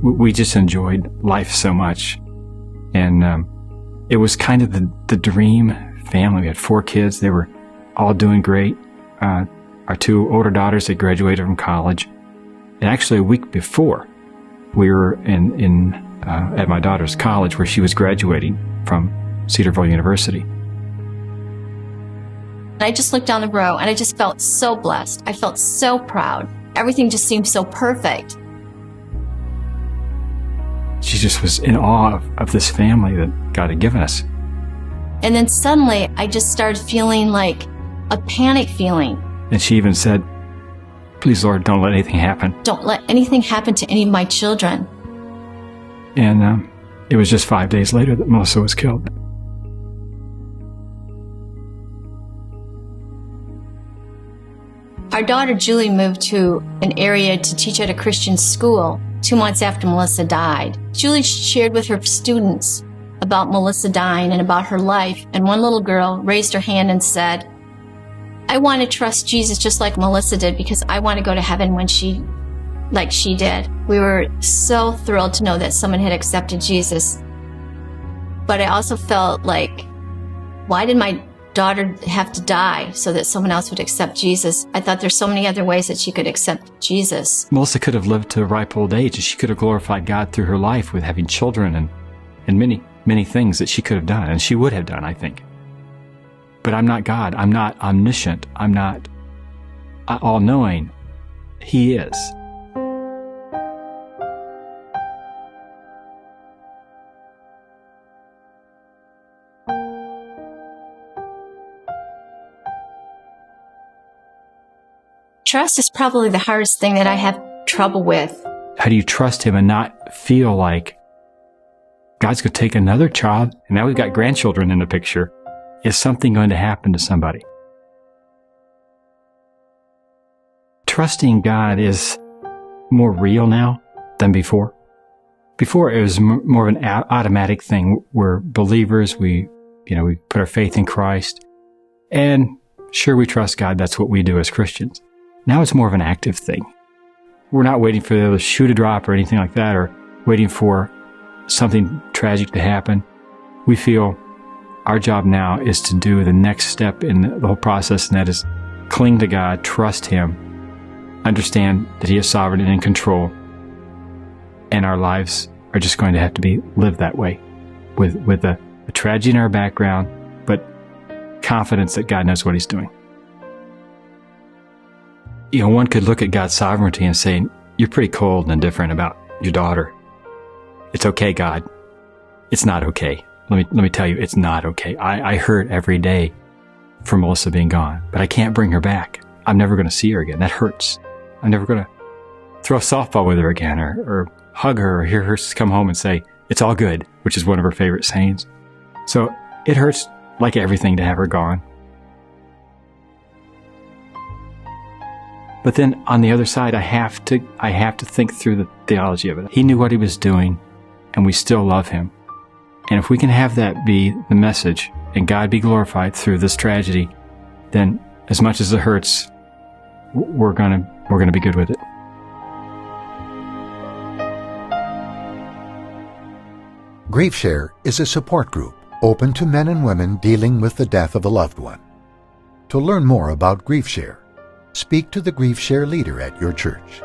we just enjoyed life so much. And it was kind of the dream family. We had 4 kids. They were all doing great. Our 2 older daughters had graduated from college. And actually a week before, we were at my daughter's college where she was graduating from Cedarville University. I just looked down the row and I just felt so blessed. I felt so proud. Everything just seemed so perfect. She just was in awe of this family that God had given us. And then suddenly I just started feeling like a panic feeling. And she even said, "Please, Lord, don't let anything happen." Don't let anything happen to any of my children. And it was just 5 days later that Melissa was killed. Our daughter Julie moved to an area to teach at a Christian school 2 months after Melissa died. Julie shared with her students about Melissa dying and about her life, and one little girl raised her hand and said, "I want to trust Jesus just like Melissa did because I want to go to heaven like she did." We were so thrilled to know that someone had accepted Jesus. But I also felt like, why did my daughter have to die so that someone else would accept Jesus? I thought there's so many other ways that she could accept Jesus. Melissa could have lived to a ripe old age, and she could have glorified God through her life with having children and many, many things that she could have done, and she would have done, I think. But I'm not God. I'm not omniscient. I'm not all-knowing. He is. Trust is probably the hardest thing that I have trouble with. How do you trust Him and not feel like God's going to take another child, and now we've got grandchildren in the picture? Is something going to happen to somebody? Trusting God is more real now than before. Before, it was more of an automatic thing. We're believers. We put our faith in Christ. And sure, we trust God. That's what we do as Christians. Now it's more of an active thing. We're not waiting for the shoe to drop or anything like that, or waiting for something tragic to happen. We feel our job now is to do the next step in the whole process, and that is cling to God, trust Him, understand that He is sovereign and in control, and our lives are just going to have to be lived that way, with a tragedy in our background, but confidence that God knows what He's doing. One could look at God's sovereignty and say, "You're pretty cold and indifferent about your daughter. It's okay, God." It's not okay. Let me tell you, it's not okay. I hurt every day for Melissa being gone, but I can't bring her back. I'm never going to see her again. That hurts. I'm never going to throw a softball with her again, or hug her, or hear her come home and say, "It's all good," which is one of her favorite sayings. So it hurts like everything to have her gone. But then on the other side, I have to think through the theology of it. He knew what He was doing, and we still love Him. And if we can have that be the message, and God be glorified through this tragedy, then as much as it hurts, we're gonna be good with it. GriefShare is a support group open to men and women dealing with the death of a loved one. To learn more about GriefShare, speak to the GriefShare leader at your church.